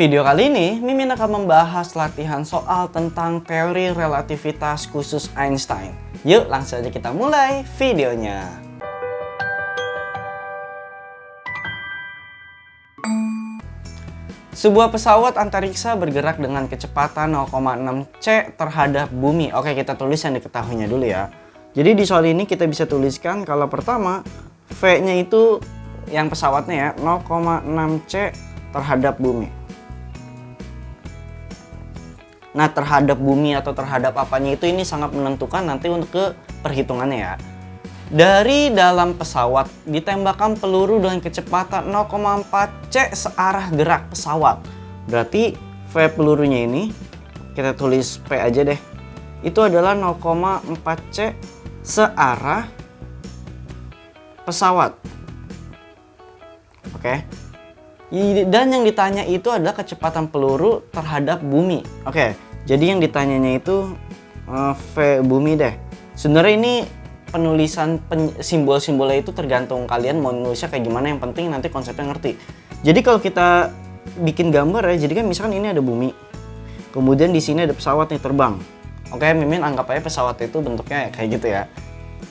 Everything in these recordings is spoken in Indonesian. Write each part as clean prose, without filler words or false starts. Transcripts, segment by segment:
Video kali ini, Mimin akan membahas latihan soal tentang teori relativitas khusus Einstein. Yuk langsung aja kita mulai videonya. Sebuah pesawat antariksa bergerak dengan kecepatan 0,6 c terhadap bumi. Oke, kita tulis yang diketahuinya dulu ya. Jadi di soal ini kita bisa tuliskan kalau pertama V-nya itu yang pesawatnya ya 0,6 c terhadap bumi. Nah, terhadap bumi atau terhadap apanya itu ini sangat menentukan nanti untuk ke perhitungannya ya. Dari dalam pesawat ditembakkan peluru dengan kecepatan 0,4 c searah gerak pesawat. Berarti V pelurunya ini kita tulis P aja deh. Itu adalah 0,4 c searah pesawat. Oke. Dan yang ditanya itu adalah kecepatan peluru terhadap bumi. Oke, jadi yang ditanyanya itu V bumi deh. Sebenarnya ini penulisan simbol-simbolnya itu tergantung kalian mau nulisnya kayak gimana. Yang penting nanti konsepnya ngerti. Jadi kalau kita bikin gambar ya, jadi kan misalkan ini ada bumi. Kemudian di sini ada pesawat nih terbang. Oke, Mimin anggap aja pesawat itu bentuknya kayak gitu ya.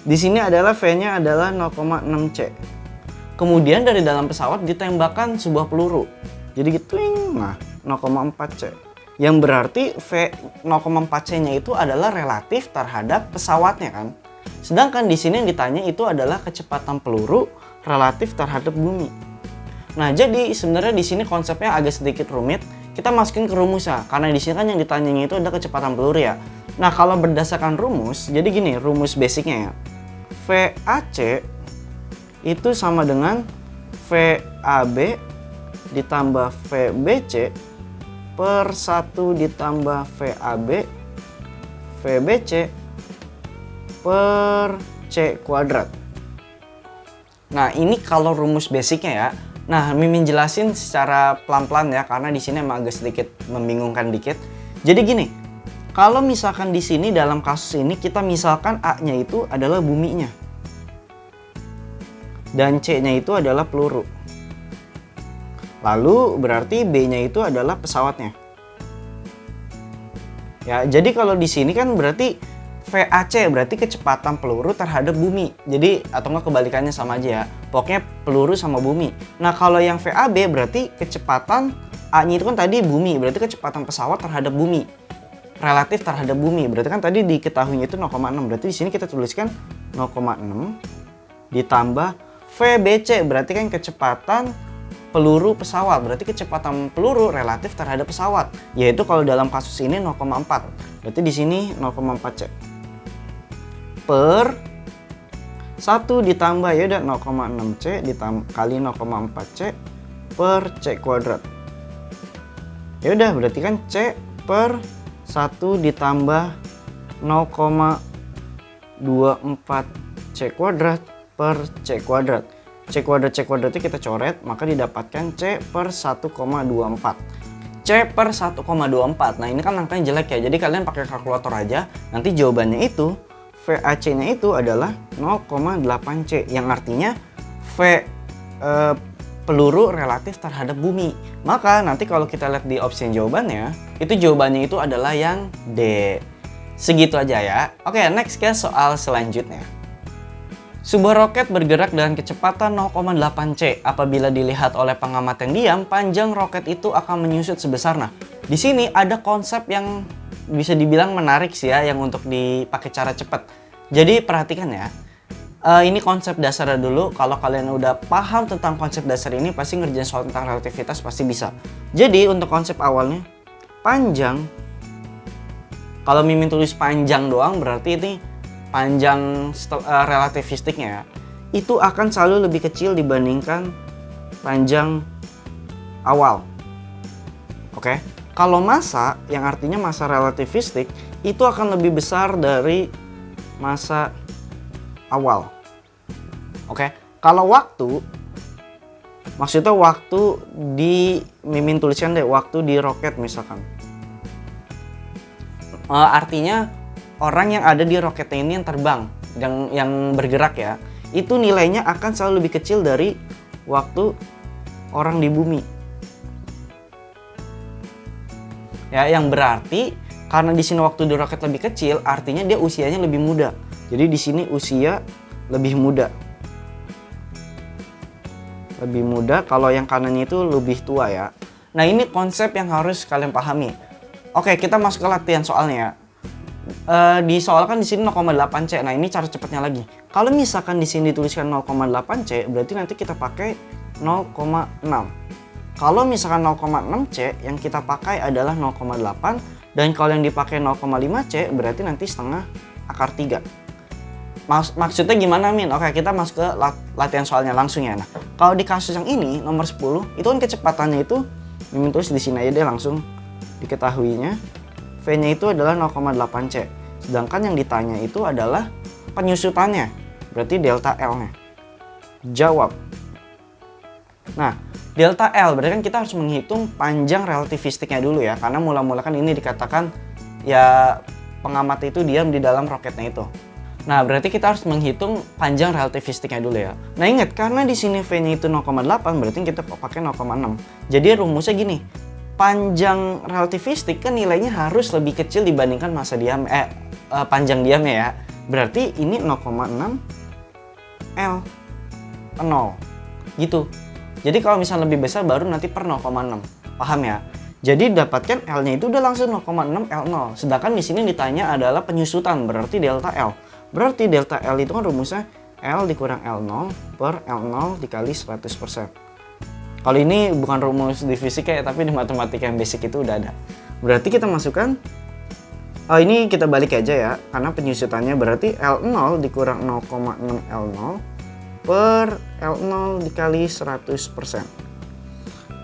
Di sini adalah V-nya adalah 0,6 c. Kemudian dari dalam pesawat ditembakkan sebuah peluru. Jadi gitu, nah 0,4 c. Yang berarti V 0,4 c-nya itu adalah relatif terhadap pesawatnya kan. Sedangkan di sini yang ditanya itu adalah kecepatan peluru relatif terhadap bumi. Nah, jadi sebenarnya di sini konsepnya agak sedikit rumit. Kita masukin ke rumus ya, karena di sini kan yang ditanyanya itu adalah kecepatan peluru ya. Nah, kalau berdasarkan rumus, jadi gini rumus basicnya ya. VAC itu sama dengan VAB ditambah VBC per 1 ditambah VAB VBC per C kuadrat. Nah, ini kalau rumus basicnya ya. Nah, Mimin jelasin secara pelan-pelan ya, karena di sini emang agak sedikit membingungkan dikit. Jadi gini, kalau misalkan di sini dalam kasus ini kita misalkan A-nya itu adalah buminya. Dan C-nya itu adalah peluru. Lalu berarti B-nya itu adalah pesawatnya. Ya, jadi kalau di sini kan berarti VAC berarti kecepatan peluru terhadap bumi. Jadi atau enggak kebalikannya sama aja ya. Pokoknya peluru sama bumi. Nah, kalau yang VAB berarti kecepatan A-nya itu kan tadi bumi, berarti kecepatan pesawat terhadap bumi. Relatif terhadap bumi. Berarti kan tadi diketahuinya itu 0,6. Berarti di sini kita tuliskan 0,6 ditambah VBC berarti kan kecepatan peluru pesawat. Berarti kecepatan peluru relatif terhadap pesawat. Yaitu kalau dalam kasus ini 0,4. Berarti di sini 0,4 c. Per 1 ditambah ya udah 0,6 c kali 0,4 c per c kuadrat. Ya udah berarti kan c per 1 ditambah 0,24 c kuadrat per C kuadrat. C kuadratnya kita coret, maka didapatkan C per 1,24. C per 1,24. Nah, ini kan angkanya jelek ya. Jadi kalian pakai kalkulator aja. Nanti jawabannya itu VAC-nya itu adalah 0,8 C, yang artinya V peluru relatif terhadap bumi. Maka nanti kalau kita lihat di opsi jawabannya, itu jawabannya itu adalah yang D. Segitu aja ya. Oke, next ke soal selanjutnya. Sebuah roket bergerak dengan kecepatan 0,8 c. Apabila dilihat oleh pengamat yang diam, panjang roket itu akan menyusut sebesar. Nah, di sini ada konsep yang bisa dibilang menarik sih ya, yang untuk dipakai cara cepat. Jadi perhatikan ya. Ini konsep dasarnya dulu. Kalau kalian udah paham tentang konsep dasar ini, pasti ngerjain soal tentang relativitas pasti bisa. Jadi untuk konsep awalnya, panjang. Kalau Mimin tulis panjang doang berarti ini panjang relativistiknya ya, itu akan selalu lebih kecil dibandingkan panjang awal. Oke. Kalau massa, yang artinya massa relativistik, itu akan lebih besar dari massa awal. Oke. Kalau waktu, maksudnya waktu di Mimin tuliskan deh, waktu di roket misalkan. Artinya orang yang ada di roketnya ini yang terbang, yang bergerak ya, itu nilainya akan selalu lebih kecil dari waktu orang di bumi. Ya, yang berarti karena di sini waktu di roket lebih kecil, artinya dia usianya lebih muda. Jadi di sini usia lebih muda. Lebih muda, kalau yang kanannya itu lebih tua ya. Nah, ini konsep yang harus kalian pahami. Oke, kita masuk ke latihan soalnya ya. Di soal kan di sini 0,8 C. Nah, ini cara cepatnya lagi. Kalau misalkan di sini dituliskan 0,8 C, berarti nanti kita pakai 0,6. Kalau misalkan 0,6 C, yang kita pakai adalah 0,8. Dan kalau yang dipakai 0,5 C, berarti nanti setengah akar 3. Maksudnya gimana, Min? Oke, kita masuk ke latihan soalnya langsung ya. Nah, kalau di kasus yang ini, nomor 10, itu kan kecepatannya itu, Mimin tulis di sini aja deh langsung diketahuinya. V-nya itu adalah 0,8 C. Sedangkan yang ditanya itu adalah penyusutannya. Berarti delta L-nya. Jawab. Nah, delta L berarti kan kita harus menghitung panjang relativistiknya dulu ya. Karena mula-mula kan ini dikatakan ya pengamat itu diam di dalam roketnya itu. Nah, berarti kita harus menghitung panjang relativistiknya dulu ya. Nah, ingat karena di sini V-nya itu 0,8 berarti kita pakai 0,6. Jadi rumusnya gini. Panjang relativistik kan nilainya harus lebih kecil dibandingkan masa diam panjang diamnya ya. Berarti ini 0,6 L 0 gitu. Jadi kalau misalnya lebih besar baru nanti per 0,6. Paham ya? Jadi dapatkan L-nya itu udah langsung 0,6 L0. Sedangkan di sini ditanya adalah penyusutan, berarti delta L. Berarti delta L itu kan rumusnya L dikurang L0 per L0 dikali 100%. Kalau ini bukan rumus di fisika ya, tapi di matematika yang basic itu udah ada. Berarti kita masukkan, ini kita balik aja ya, karena penyusutannya berarti L0 dikurang 0,6 L0 per L0 dikali 100%.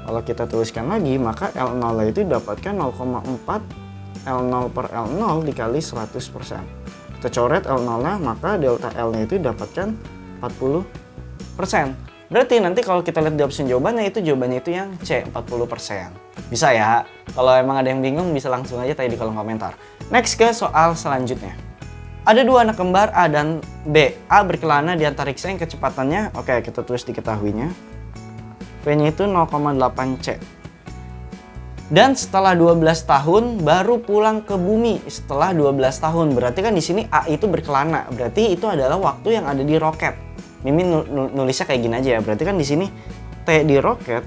Kalau kita tuliskan lagi, maka L0 itu dapatkan 0,4 L0 per L0 dikali 100%. Kita coret L0-nya, maka delta L-nya itu dapatkan 40%. Berarti nanti kalau kita lihat di opsi jawabannya itu yang C, 40%. Bisa ya? Kalau emang ada yang bingung bisa langsung aja tanya di kolom komentar. Next ke soal selanjutnya. Ada dua anak kembar A dan B. A berkelana di antariksa yang kecepatannya, oke kita tulis diketahuinya. V-nya itu 0,8 C. Dan setelah 12 tahun baru pulang ke bumi setelah 12 tahun. Berarti kan di sini A itu berkelana. Berarti itu adalah waktu yang ada di roket. Mimin nulisnya kayak gini aja ya. Berarti kan di sini T di roket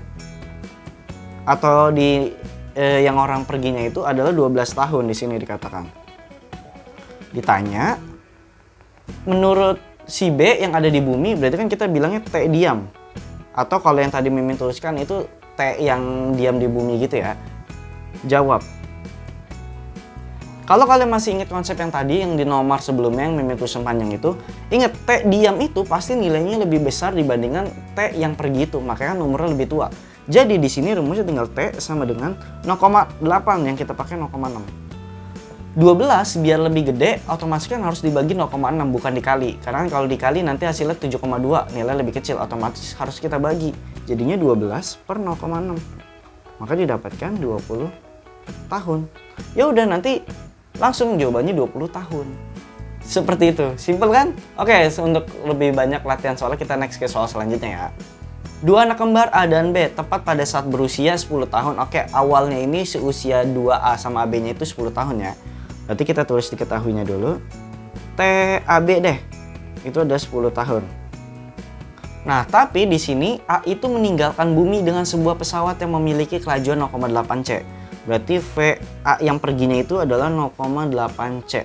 atau di yang orang perginya itu adalah 12 tahun di sini dikatakan. Ditanya menurut si B yang ada di bumi, berarti kan kita bilangnya T diam. Atau kalau yang tadi Mimin tuliskan itu T yang diam di bumi gitu ya. Jawab. Kalau kalian masih ingat konsep yang tadi yang di nomor sebelumnya yang Mimin tulisan panjang itu, ingat T diam itu pasti nilainya lebih besar dibandingkan T yang pergi itu, makanya nomornya lebih tua. Jadi di sini rumusnya tinggal T sama dengan 0,8 yang kita pakai 0,6. 12 biar lebih gede otomatis kan harus dibagi 0,6 bukan dikali. Karena kalau dikali nanti hasilnya 7,2, nilai lebih kecil otomatis harus kita bagi. Jadinya 12 per 0,6. Maka didapatkan 20 tahun. Ya udah nanti langsung jawabannya 20 tahun. Seperti itu, simple kan? Oke, untuk lebih banyak latihan soalnya kita next ke soal selanjutnya ya. Dua anak kembar A dan B tepat pada saat berusia 10 tahun. Oke, awalnya ini seusia 2A sama AB-nya itu 10 tahun ya. Berarti kita tulis diketahuinya dulu. TAB deh, itu ada 10 tahun. Nah, tapi di sini A itu meninggalkan bumi dengan sebuah pesawat yang memiliki kelajuan 0,8 C. Berarti VA yang perginya itu adalah 0,8 C.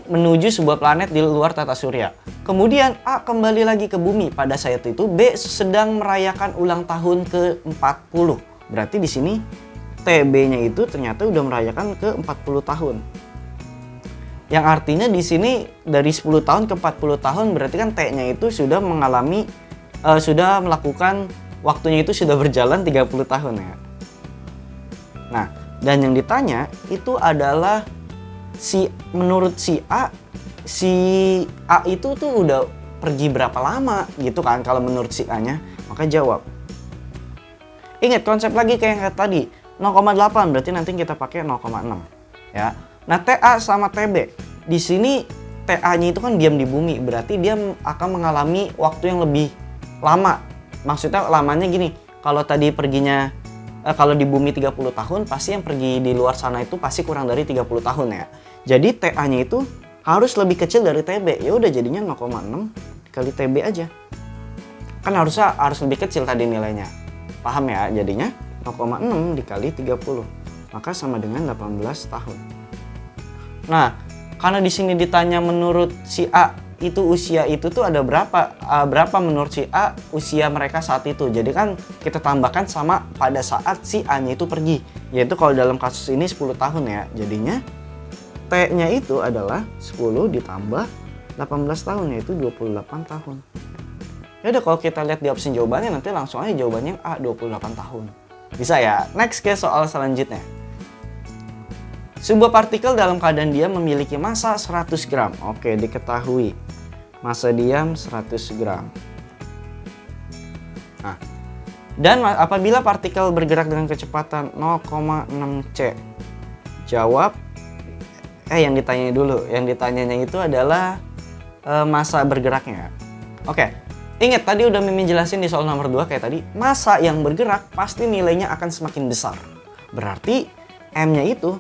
Menuju sebuah planet di luar tata surya. Kemudian A kembali lagi ke bumi. Pada saat itu B sedang merayakan ulang tahun ke-40. Berarti di sini TB-nya itu ternyata udah merayakan ke-40 tahun. Yang artinya di sini dari 10 tahun ke 40 tahun berarti kan T-nya itu sudah mengalami sudah melakukan waktunya itu sudah berjalan 30 tahun ya. Nah, dan yang ditanya itu adalah menurut si A itu tuh udah pergi berapa lama gitu kan kalau menurut si A-nya, maka jawab. Ingat konsep lagi kayak yang tadi, 0,8 berarti nanti kita pakai 0,6 ya. Nah, TA sama TB. Di sini TA-nya itu kan diam di bumi, berarti dia akan mengalami waktu yang lebih lama. Maksudnya lamanya gini, kalau tadi perginya kalau di bumi 30 tahun, pasti yang pergi di luar sana itu pasti kurang dari 30 tahun ya. Jadi TA-nya itu harus lebih kecil dari TB. Ya udah jadinya 0,6 kali TB aja. Kan harus lebih kecil tadi nilainya. Paham ya? Jadinya 0,6 dikali 30. Maka sama dengan 18 tahun. Nah, karena di sini ditanya menurut si A itu usia itu tuh ada berapa menurut si A usia mereka saat itu. Jadi kan kita tambahkan sama pada saat si A-nya itu pergi. Yaitu kalau dalam kasus ini 10 tahun ya. Jadinya T-nya itu adalah 10 ditambah 18 tahun, yaitu 28 tahun. Ya udah, kalau kita lihat di opsi jawabannya nanti langsung aja jawabannya A, 28 tahun. Bisa ya? Next ke soal selanjutnya. Sebuah partikel dalam keadaan diam memiliki massa 100 gram. Oke, diketahui. Massa diam 100 gram. Nah, dan apabila partikel bergerak dengan kecepatan 0,6 C. Jawab. Yang ditanya dulu. Yang ditanyanya itu adalah massa bergeraknya. Oke. Ingat tadi udah Mimin jelasin di soal nomor 2 kayak tadi. Massa yang bergerak pasti nilainya akan semakin besar. Berarti M-nya itu,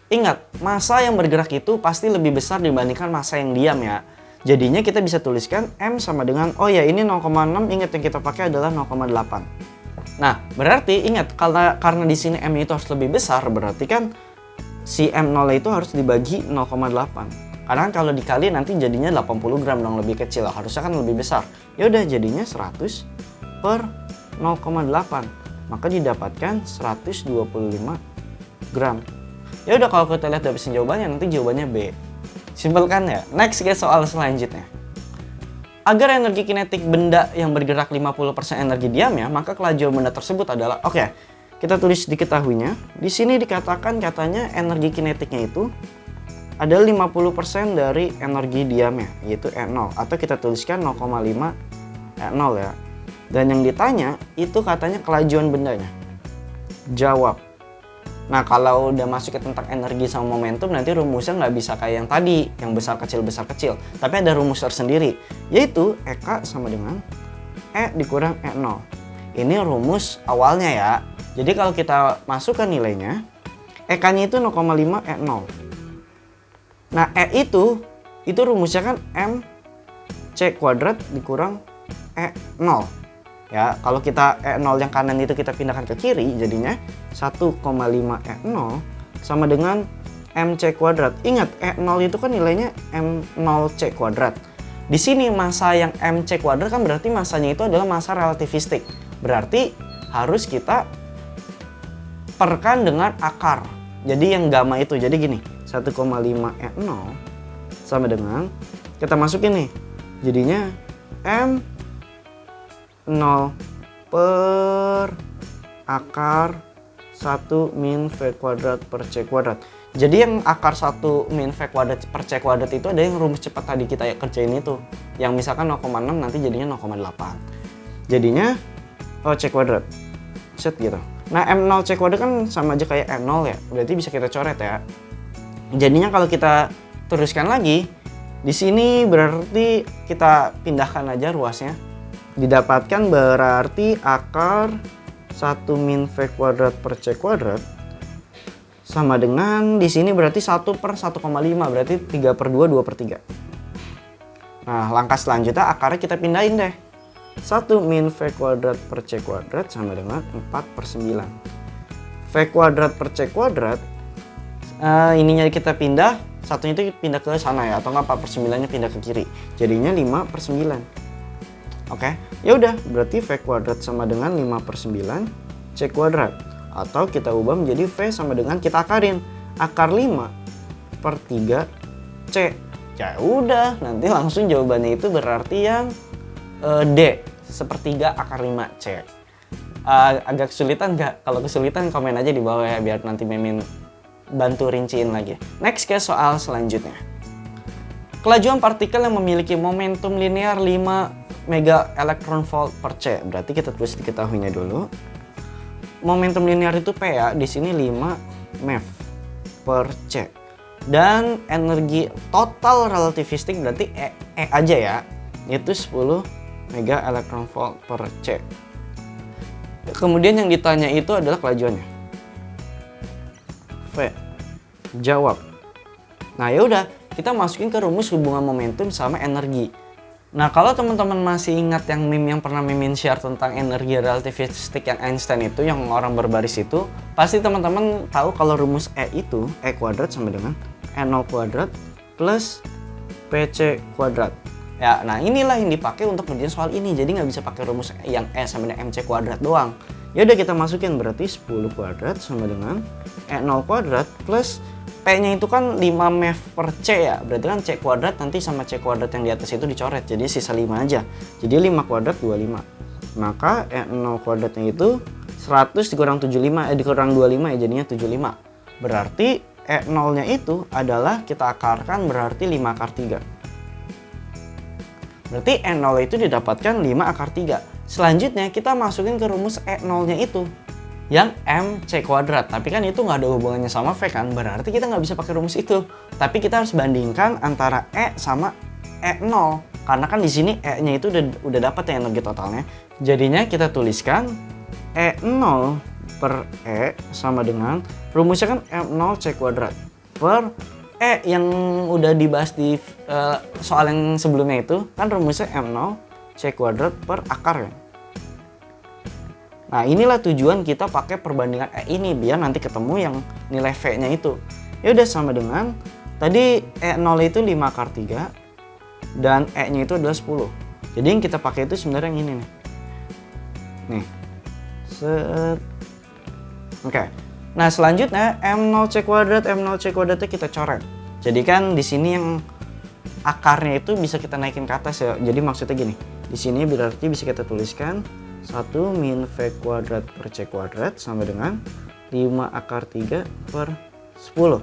ingat, massa yang bergerak itu pasti lebih besar dibandingkan massa yang diam ya. Jadinya kita bisa tuliskan M sama dengan, oh ya ini 0,6, ingat yang kita pakai adalah 0,8. Nah, berarti ingat, karena di sini M itu harus lebih besar, berarti kan si M0 itu harus dibagi 0,8. Karena kalau dikali nanti jadinya 80 gram dong, lebih kecil, harusnya kan lebih besar. Ya udah jadinya 100 per 0,8. Maka didapatkan 125 gram. Ya udah, kalau kita lihat dari jawabannya nanti jawabannya B. Simpel kan ya? Next ke soal selanjutnya. Agar energi kinetik benda yang bergerak 50% energi diamnya, maka kelajuan benda tersebut adalah, oke, kita tulis diketahuinya. Di sini dikatakan katanya energi kinetiknya itu ada 50% dari energi diamnya, yaitu E0, atau kita tuliskan 0,5 E0 ya. Dan yang ditanya itu katanya kelajuan bendanya. Jawab. Nah, kalau udah masuk ke tentang energi sama momentum, nanti rumusnya nggak bisa kayak yang tadi, yang besar kecil. Tapi ada rumus tersendiri, yaitu EK sama dengan E dikurang E0. Ini rumus awalnya ya. Jadi kalau kita masukkan nilainya, EK-nya itu 0,5 E0. Nah, E itu rumusnya kan M C kuadrat dikurang E0. Ya, kalau kita E0 yang kanan itu kita pindahkan ke kiri, jadinya 1,5 E0 sama dengan MC kuadrat. Ingat, E0 itu kan nilainya M0C kuadrat. Di sini massa yang MC kuadrat kan berarti massanya itu adalah massa relativistik. Berarti harus kita perkan dengan akar. Jadi yang gamma itu, jadi gini. 1,5 E0 sama dengan, kita masukin nih, jadinya M0 per akar 1 min V kuadrat per C kuadrat. Jadi yang akar 1 min V kuadrat per C kuadrat itu ada yang rumus cepat tadi kita kerjain itu. Yang misalkan 0,6 nanti jadinya 0,8. Jadinya C kuadrat. Set gitu. Nah, M0 C kuadrat kan sama aja kayak M0 ya. Berarti bisa kita coret ya. Jadinya kalau kita teruskan lagi, di sini berarti kita pindahkan aja ruasnya. Didapatkan berarti akar 1 min V kuadrat per C kuadrat sama dengan, di sini berarti 1 per 1,5, berarti 3 per 2, 2 per 3. Nah, langkah selanjutnya akarnya kita pindahin deh. 1 min V kuadrat per C kuadrat sama dengan 4 per 9. V kuadrat per C kuadrat, ininya kita pindah, satunya itu pindah ke sana ya, atau nggak 4 per 9-nya pindah ke kiri. Jadinya 5 per 9. Oke, ya udah, berarti V kuadrat sama dengan 5 per 9 C kuadrat. Atau kita ubah menjadi V sama dengan, kita akarin, akar 5 per 3 C. Ya udah, nanti langsung jawabannya itu berarti yang D, sepertiga akar 5 C. Agak kesulitan nggak? Kalau kesulitan komen aja di bawah ya, biar nanti Mimin bantu rinciin lagi. Next ke soal selanjutnya. Kelajuan partikel yang memiliki momentum linear 5 mega elektron volt per C. Berarti kita tulis diketahuinya dulu. Momentum linear itu P ya, di sini 5 MeV per C. Dan energi total relativistik berarti E aja ya, itu 10 mega elektron volt per C. Kemudian yang ditanya itu adalah kelajuannya. V. Jawab. Nah ya udah, kita masukin ke rumus hubungan momentum sama energi. Nah kalau teman-teman masih ingat yang meme yang pernah Mimin share tentang energi relativistik yang Einstein itu, yang orang berbaris itu, pasti teman-teman tahu kalau rumus E itu E kuadrat sama dengan E0 kuadrat plus PC kuadrat. Ya, nah inilah yang dipakai untuk ngerjain soal ini. Jadi nggak bisa pakai rumus yang E sama dengan MC kuadrat doang. Ya udah kita masukin, berarti 10 kuadrat sama dengan E0 kuadrat plus P-nya itu kan 5 MEV per C ya. Berarti kan C kuadrat nanti sama C kuadrat yang di atas itu dicoret. Jadi sisa 5 aja. Jadi 5 kuadrat 25. Maka E0 kuadratnya itu 100 dikurang 75, dikurang 25 ya, jadinya 75. Berarti E0-nya itu adalah kita akarkan berarti 5 akar 3. Berarti E0 itu didapatkan 5 akar 3. Selanjutnya kita masukin ke rumus E0-nya itu yang MC kuadrat, tapi kan itu nggak ada hubungannya sama V kan, berarti kita nggak bisa pakai rumus itu. Tapi kita harus bandingkan antara E sama E0, karena kan di sini E-nya itu udah dapat ya energi totalnya. Jadinya kita tuliskan E0 per E sama dengan rumusnya kan M0 C kuadrat per E yang udah dibahas di soal yang sebelumnya itu kan rumusnya M0 C kuadrat per akar ya. Nah inilah tujuan kita pakai perbandingan E ini biar nanti ketemu yang nilai V-nya itu. Ya udah sama dengan tadi E0 itu 5 akar 3 dan E-nya itu adalah 10. Jadi yang kita pakai itu sebenarnya yang ini nih. Nih. Set. Oke. Nah selanjutnya M0 C kuadratnya kita coret. Jadi kan di sini yang akarnya itu bisa kita naikin ke atas ya. Jadi maksudnya gini. Di sini berarti bisa kita tuliskan 1 min V kuadrat per C kuadrat sama dengan 5 akar 3 per 10.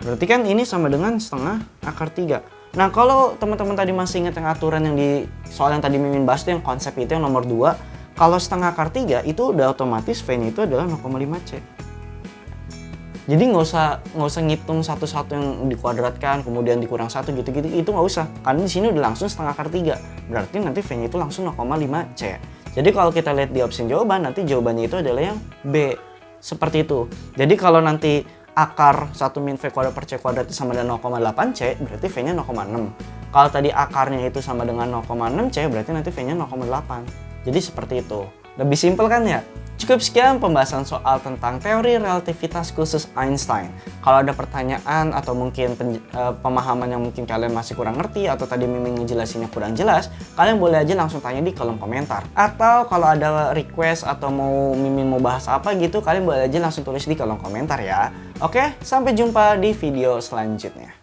Berarti kan ini sama dengan setengah akar 3. Nah kalau teman-teman tadi masih ingat yang aturan yang di soal yang tadi Mimin bahas itu yang konsep itu yang nomor 2. Kalau setengah akar 3 itu udah otomatis V-nya itu adalah 0,5 C. Jadi nggak usah ngitung satu-satu yang dikuadratkan kemudian dikurang 1 gitu-gitu, itu nggak usah. Karena di sini udah langsung setengah akar 3. Berarti nanti V-nya itu langsung 0,5 C. Jadi kalau kita lihat di opsi jawaban, nanti jawabannya itu adalah yang B. Seperti itu. Jadi kalau nanti akar 1 min V kuadrat per C kuadrat itu sama dengan 0,8 C, berarti V-nya 0,6. Kalau tadi akarnya itu sama dengan 0,6 C, berarti nanti V-nya 0,8. Jadi seperti itu. Lebih simpel kan ya? Cukup sekian pembahasan soal tentang teori relativitas khusus Einstein. Kalau ada pertanyaan atau mungkin pemahaman yang mungkin kalian masih kurang ngerti atau tadi Mimin ngejelasinnya kurang jelas, kalian boleh aja langsung tanya di kolom komentar. Atau kalau ada request atau Mimin mau bahas apa gitu, kalian boleh aja langsung tulis di kolom komentar ya. Oke, sampai jumpa di video selanjutnya.